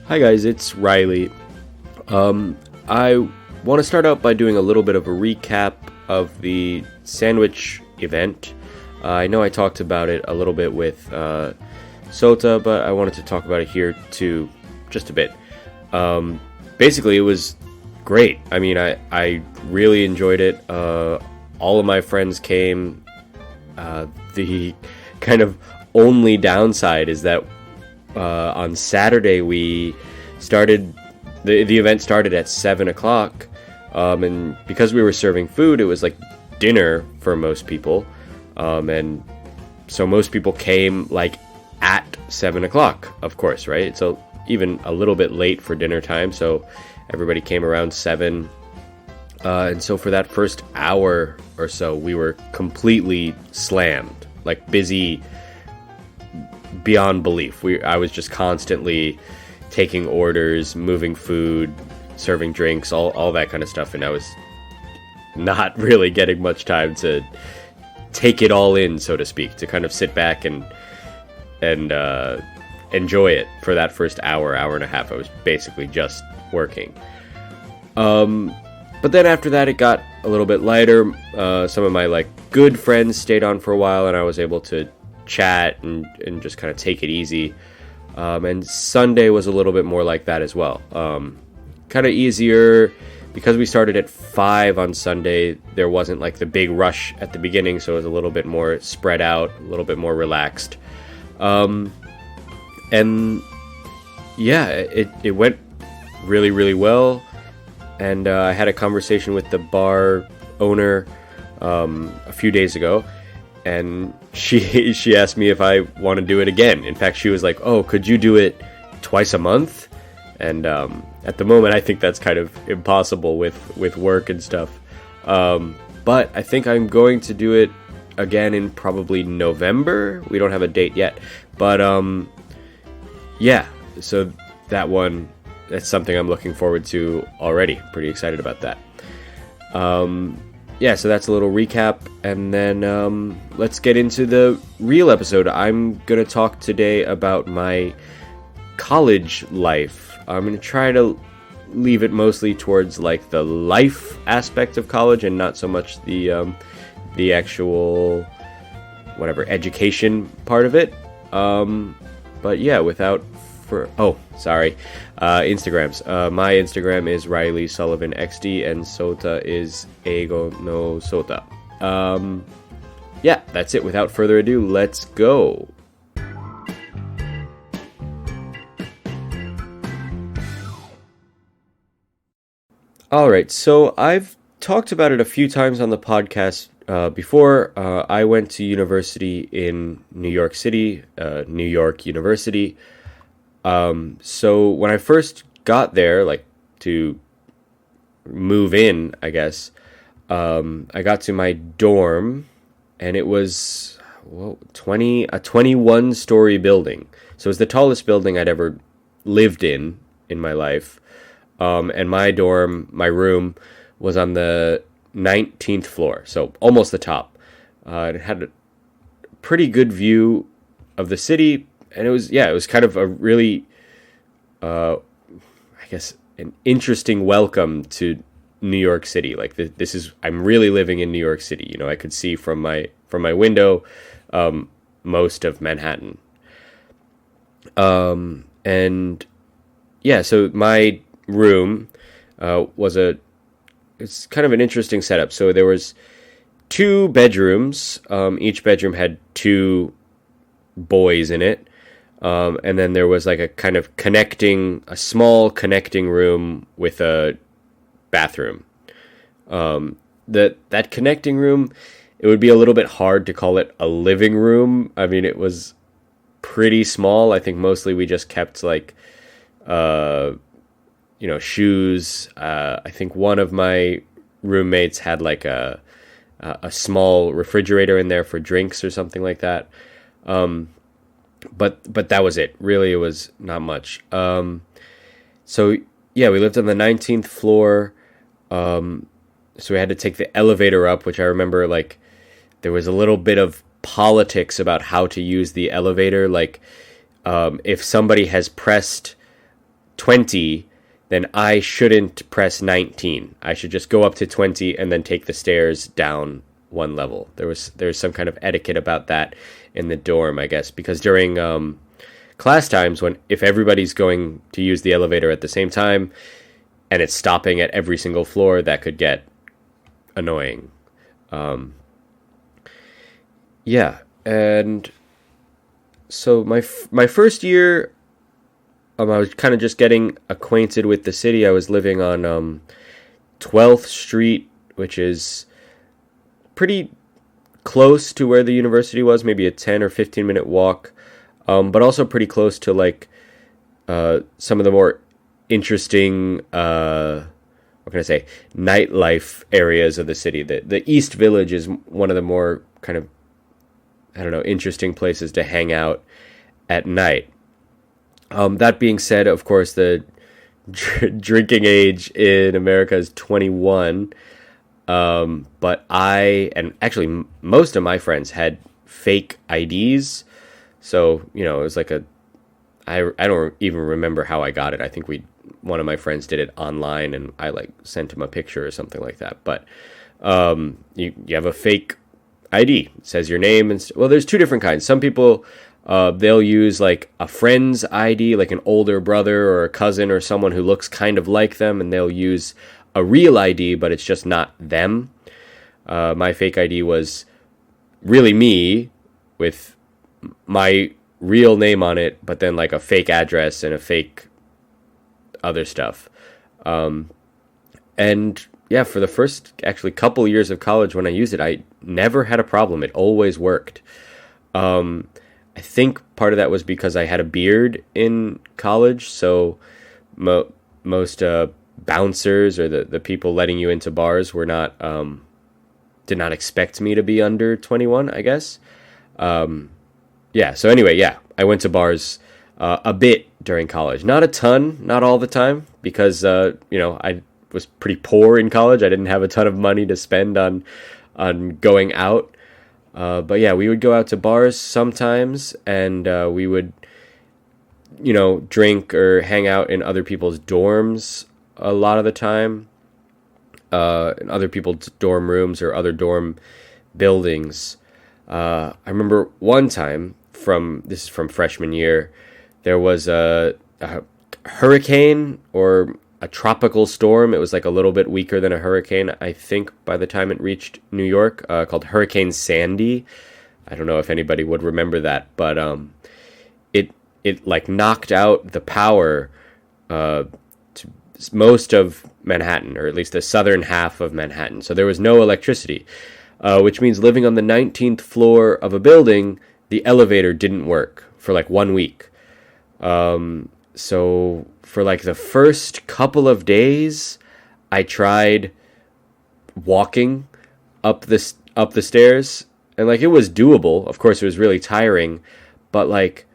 Hi guys, it's Reilly. I want to start out by doing a little bit of a recap of the sandwich event. I know I talked about it a little bit with Sota, but I wanted to talk about it here too, just a bit. Basically, it was great. I mean, I really enjoyed it. All of my friends came. The kind of only downside is that on Saturday we started, the event started at 7 o'clock, and because we were serving food, it was like dinner for most people, and so most people came like at 7 o'clock, of course, right? So even a little bit late for dinner time, so everybody came around 7, and so for that first hour or so, we were completely slammed, like busy beyond belief. I was just constantly taking orders, moving food, serving drinks, all that kind of stuff, and I was not really getting much time to take it all in, so to speak, to kind of sit back and enjoy it for that first hour and a half. I was basically just working. But then after that, it got a little bit lighter. Some of my good friends stayed on for a while, and I was able to chat and just kind of take it easy. And Sunday was a little bit more like that as well. Kind of easier because we started at 5 on Sunday. There wasn't like the big rush at the beginning, so it was a little bit more spread out, a little bit more relaxed. And yeah, it went really, really well. And I had a conversation with the bar owner a few days ago, and she asked me if I want to do it again. In fact, she was like, "Oh, could you do it twice a month?" And at the moment, I think that's kind of impossible with work and stuff. But I think I'm going to do it again in probably November. We don't have a date yet, but yeah. So that's something I'm looking forward to already. Pretty excited about that. Yeah, so that's a little recap, and then let's get into the real episode. I'm going to talk today about my college life. I'm going to try to leave it mostly towards the life aspect of college and not so much the actual education part of it. But yeah, Instagrams. My Instagram is Reilly Sullivan XD, and Sota is eigonosota. Yeah, that's it. Without further ado, let's go. Alright, so I've talked about it a few times on the podcast before. I went to university in New York City, New York University. So when I first got there, to move in, I guess, I got to my dorm, and it was a 21-story building. So it was the tallest building I'd ever lived in my life. And my room, was on the 19th floor, so almost the top. It had a pretty good view of the city. And it was kind of a really, I guess, an interesting welcome to New York City. I'm really living in New York City. You know, I could see from my window most of Manhattan. And yeah, so my room it's kind of an interesting setup. So there was 2 bedrooms. Each bedroom had 2 boys in it. And then there was a kind of a small connecting room with a bathroom. That connecting room, it would be a little bit hard to call it a living room. I mean, it was pretty small. I think mostly we just kept shoes. I think one of my roommates had a small refrigerator in there for drinks or something like that. But that was it. Really, it was not much. So yeah, we lived on the 19th floor. So we had to take the elevator up, which I remember there was a little bit of politics about how to use the elevator. If somebody has pressed 20, then I shouldn't press 19. I should just go up to 20 and then take the stairs down one level. There's some kind of etiquette about that in the dorm, I guess, because during class times, if everybody's going to use the elevator at the same time and it's stopping at every single floor, that could get annoying. Yeah, and so my first year, I was kind of just getting acquainted with the city. I was living on 12th Street, which is pretty close to where the university was, maybe a 10 or 15 minute walk, but also pretty close to like some of the more interesting, what can I say, nightlife areas of the city. The East Village is one of the more kind of, I don't know, interesting places to hang out at night. That being said, of course, the drinking age in America is 21. But and actually most of my friends had fake IDs. So, it was like I don't even remember how I got it. I think one of my friends did it online and I like sent him a picture or something like that. But, you have a fake ID. It says your name well, there's two different kinds. Some people, they'll use like a friend's ID, like an older brother or a cousin or someone who looks kind of like them, and they'll use a real ID, but it's just not them. My fake ID was really me with my real name on it, but then like a fake address and a fake other stuff. And yeah, for the first actually couple years of college when I used it, I never had a problem. It always worked. I think part of that was because I had a beard in college, so most bouncers or the people letting you into bars were not did not expect me to be under 21, I guess. So anyway, I went to bars a bit during college. Not a ton, not all the time, because I was pretty poor in college. I didn't have a ton of money to spend on going out. But yeah, we would go out to bars sometimes, and we would drink or hang out in other people's dorms a lot of the time, in other people's dorm rooms or other dorm buildings. I remember one time this is from freshman year, there was a hurricane or a tropical storm. It was like a little bit weaker than a hurricane, I think, by the time it reached New York, called Hurricane Sandy. I don't know if anybody would remember that, but it like knocked out the power to most of Manhattan, or at least the southern half of Manhattan. So there was no electricity, which means living on the 19th floor of a building, the elevator didn't work for like 1 week. So for like the first couple of days, I tried walking up the stairs, and like it was doable. Of course, it was really tiring, but like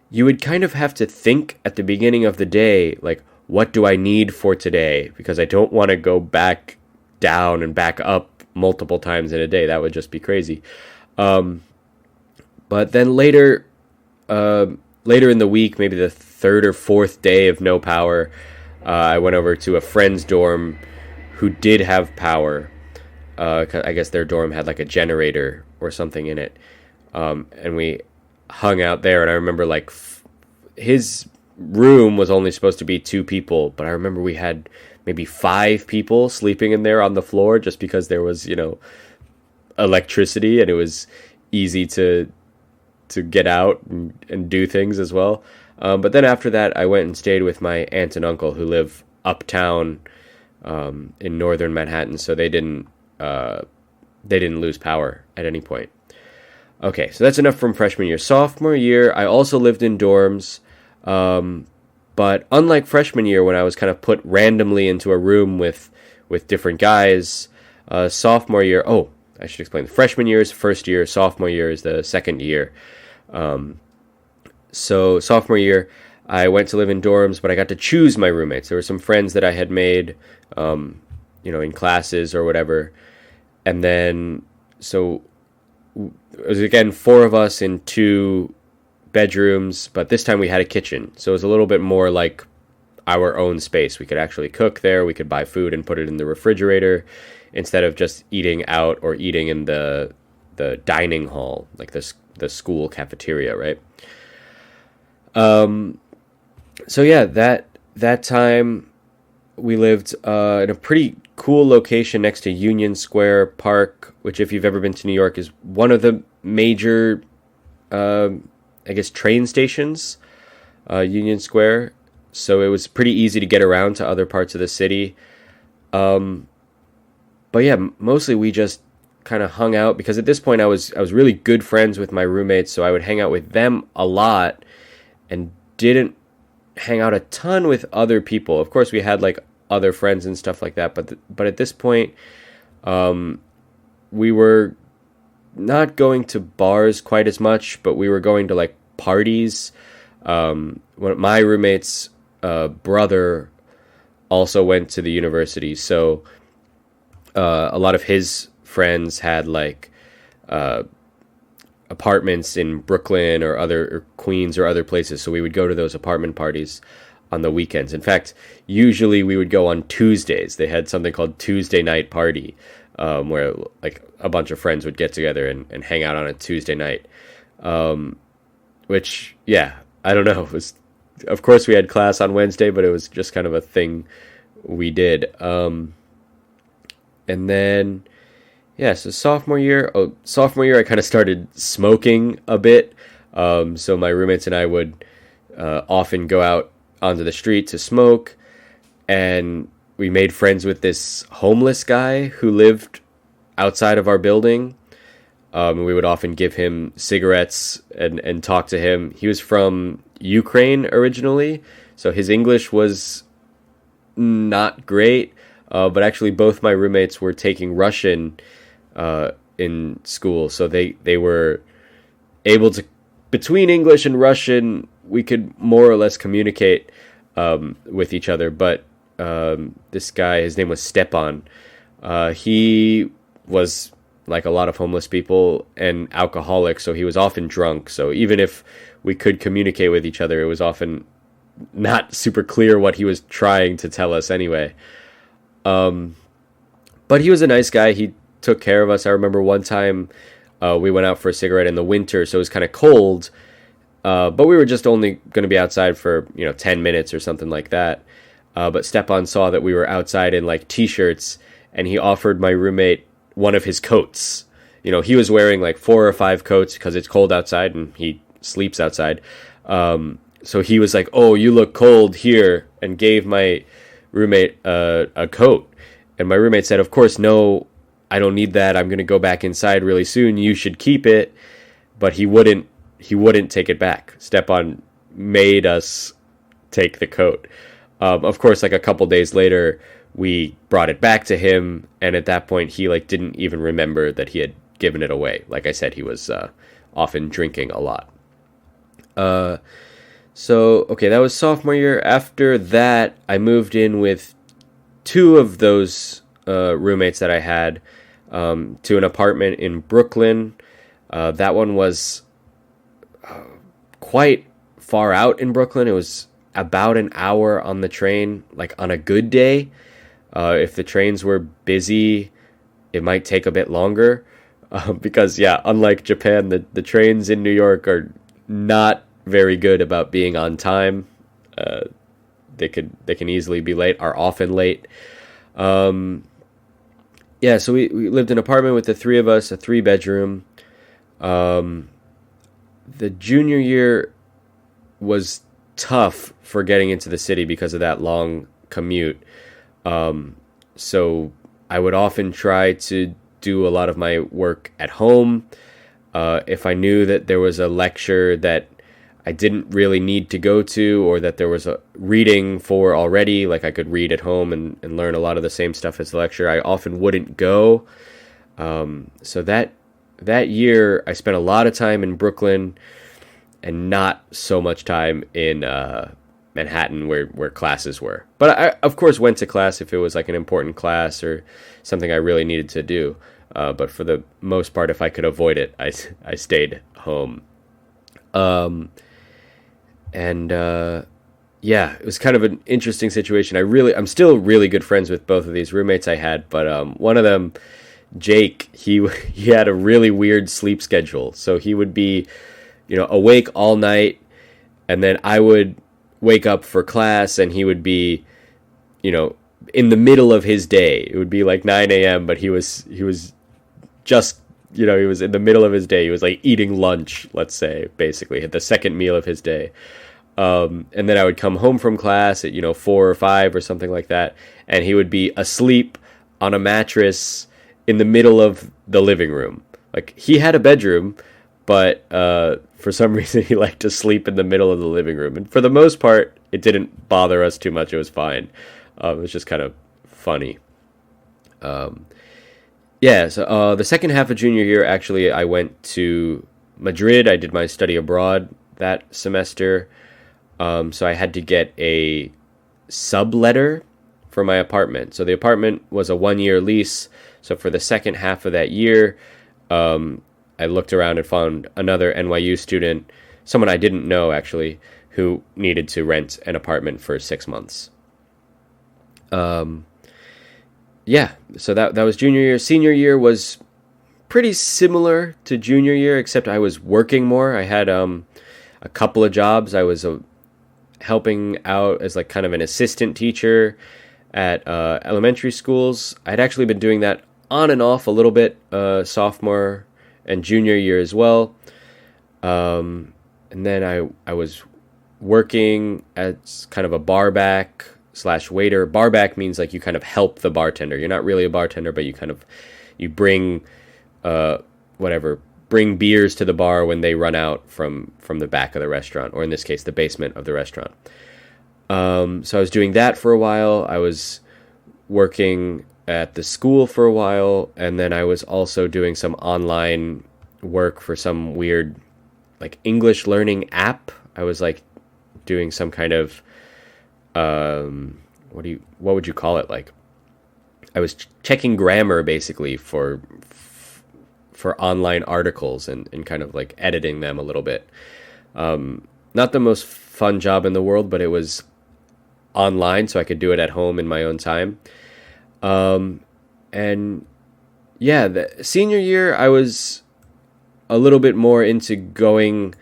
you would kind of have to think at the beginning of the day, like, what do I need for today? Because I don't want to go back down and back up multiple times in a day. That would just be crazy. But then later in the week, maybe the third or fourth day of no power, I went over to a friend's dorm who did have power. I guess their dorm had like a generator or something in it. And we hung out there, and I remember like his room was only supposed to be 2 people, but I remember we had maybe 5 people sleeping in there on the floor just because there was, electricity, and it was easy to get out and do things as well. But then after that, I went and stayed with my aunt and uncle who live uptown in northern Manhattan, so they didn't lose power at any point. Okay, so that's enough from freshman year. Sophomore year, I also lived in dorms, but unlike freshman year when I was kind of put randomly into a room with different guys, sophomore year, I should explain. Freshman year is the first year, sophomore year is the second year. So sophomore year, I went to live in dorms, but I got to choose my roommates. There were some friends that I had made, in classes or whatever. And then, so it was again 4 of us in 2 bedrooms, but this time we had a kitchen. So it was a little bit more like our own space. We could actually cook there. We could buy food and put it in the refrigerator instead of just eating out or eating in the dining hall, like the school cafeteria, right? So yeah, that time we lived in a pretty cool location next to Union Square Park, which, if you've ever been to New York, is one of the major, train stations, Union Square. So it was pretty easy to get around to other parts of the city. But yeah, mostly we just kind of hung out, because at this point I was really good friends with my roommates, so I would hang out with them a lot and didn't hang out a ton with other people. Of course, we had like other friends and stuff like that, but at this point, we were not going to bars quite as much, but we were going to like parties. My roommate's brother also went to the university, so a lot of his friends had like apartments in Brooklyn or Queens or other places, so we would go to those apartment parties on the weekends. In fact, usually we would go on Tuesdays. They had something called Tuesday night party, where like a bunch of friends would get together and hang out on a Tuesday night, which, yeah, I don't know. It was, of course, we had class on Wednesday, but it was just kind of a thing we did. And then, yeah, so sophomore year, I kind of started smoking a bit. So my roommates and I would often go out onto the street to smoke, and we made friends with this homeless guy who lived outside of our building. We would often give him cigarettes and talk to him. He was from Ukraine originally, so his English was not great, but actually both my roommates were taking Russian in school, so they were able to, between English and Russian, we could more or less communicate with each other. But this guy, his name was Stepan, he was like a lot of homeless people and alcoholic, so he was often drunk. So even if we could communicate with each other, it was often not super clear what he was trying to tell us anyway. But he was a nice guy. He took care of us. I remember one time we went out for a cigarette in the winter, so it was kind of cold, but we were just only going to be outside for 10 minutes or something like that. But Stepan saw that we were outside in like t-shirts, and he offered my roommate one of his coats. He was wearing like 4 or 5 coats because it's cold outside and he sleeps outside. So he was like, "Oh, you look cold here," and gave my roommate a coat. And my roommate said, "Of course, no, I don't need that. I'm going to go back inside really soon. You should keep it." But he wouldn't take it back. Stepan made us take the coat. Of course, like a couple days later, we brought it back to him, and at that point, he like didn't even remember that he had given it away. Like I said, he was often drinking a lot. So, okay, that was sophomore year. After that, I moved in with 2 of those roommates that I had to an apartment in Brooklyn. That one was quite far out in Brooklyn. It was about an hour on the train, like on a good day. If the trains were busy, it might take a bit longer. Because, yeah, unlike Japan, the trains in New York are not very good about being on time. They can easily be late, are often late. Yeah, so we lived in an apartment with the 3 of us, a 3-bedroom. The junior year was tough for getting into the city because of that long commute. So I would often try to do a lot of my work at home. If I knew that there was a lecture that I didn't really need to go to, or that there was a reading for already, like I could read at home and learn a lot of the same stuff as the lecture, I often wouldn't go. So that year, I spent a lot of time in Brooklyn and not so much time in Manhattan where classes were. But I, of course, went to class if it was like an important class or something I really needed to do. But for the most part, if I could avoid it, I stayed home. yeah, it was kind of an interesting situation. I'm still really good friends with both of these roommates I had, but one of them, Jake, he had a really weird sleep schedule. So he would be, awake all night, and then I would wake up for class, and he would be, in the middle of his day. It would be like 9 a.m., but he was just, he was in the middle of his day. He was like eating lunch, let's say, basically, at the second meal of his day. And then I would come home from class at, 4 or 5 or something like that, and he would be asleep on a mattress in the middle of the living room. Like, he had a bedroom, but for some reason he liked to sleep in the middle of the living room. And for the most part, it didn't bother us too much. It was fine. It was just kind of funny. So the second half of junior year, actually, I went to Madrid. I did my study abroad that semester. So I had to get a subletter for my apartment. So the apartment was a 1-year lease. So for the second half of that year, I looked around and found another NYU student, someone I didn't know actually, who needed to rent an apartment for 6 months. So that was junior year. Senior year was pretty similar to junior year, except I was working more. I had a couple of jobs. I was helping out as like kind of an assistant teacher at elementary schools. I'd actually been doing that on and off a little bit sophomore and junior year as well. And then I was working as kind of a barback / waiter. Barback means like you kind of help the bartender. You're not really a bartender, but you bring bring beers to the bar when they run out from the back of the restaurant, or in this case, the basement of the restaurant. So I was doing that for a while. I was working at the school for a while, and then I was also doing some online work for some weird like English learning app. I was like doing some kind of what would you call it? Like, I was checking grammar basically for online articles and kind of like editing them a little bit. Not the most fun job in the world, but it was online, so I could do it at home in my own time. And yeah, the senior year, I was a little bit more into going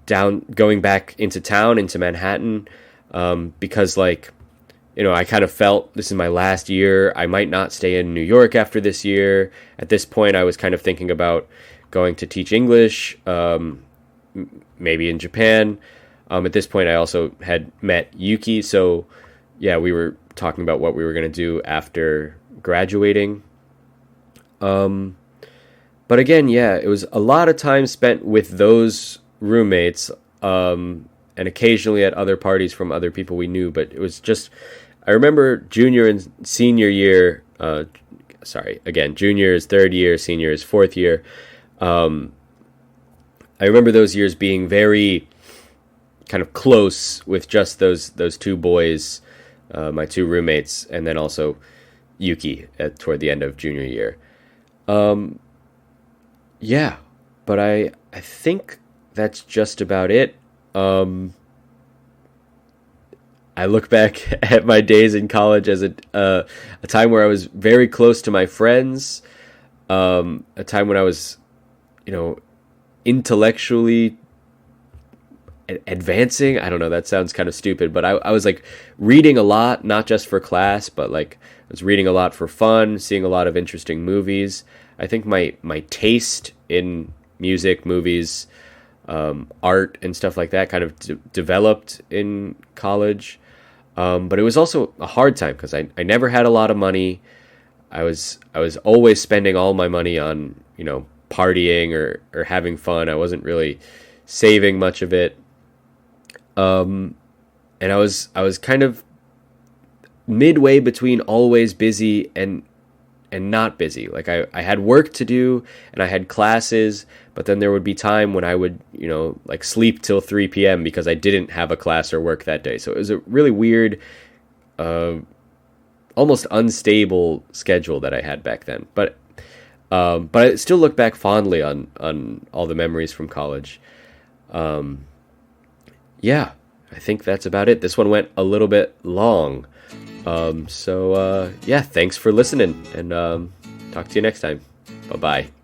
back into town, into Manhattan, because like, I kind of felt this is my last year. I might not stay in New York after this year. At this point, I was kind of thinking about going to teach English, maybe in Japan. At this point, I also had met Yuki. So, yeah, we were talking about what we were going to do after graduating. But again, yeah, it was a lot of time spent with those roommates, and occasionally at other parties from other people we knew. But it was just, I remember junior and senior year, junior is third year, senior is fourth year. I remember those years being very kind of close with just those two boys, my two roommates, and then also Yuki toward the end of junior year. Yeah, but I think that's just about it. I look back at my days in college as a time where I was very close to my friends, a time when I was, intellectually advancing. I don't know, that sounds kind of stupid, but I was like reading a lot, not just for class, but like I was reading a lot for fun, seeing a lot of interesting movies. I think my taste in music, movies, art and stuff like that kind of developed in college. But it was also a hard time because I never had a lot of money. I was always spending all my money on, partying or having fun. I wasn't really saving much of it. And I was kind of midway between always busy and not busy. Like I had work to do and I had classes, but then there would be time when I would, like sleep till 3 p.m. because I didn't have a class or work that day. So it was a really weird, almost unstable schedule that I had back then. But I still look back fondly on all the memories from college. Yeah. I think that's about it. This one went a little bit long. Yeah, thanks for listening, and talk to you next time. Bye-bye.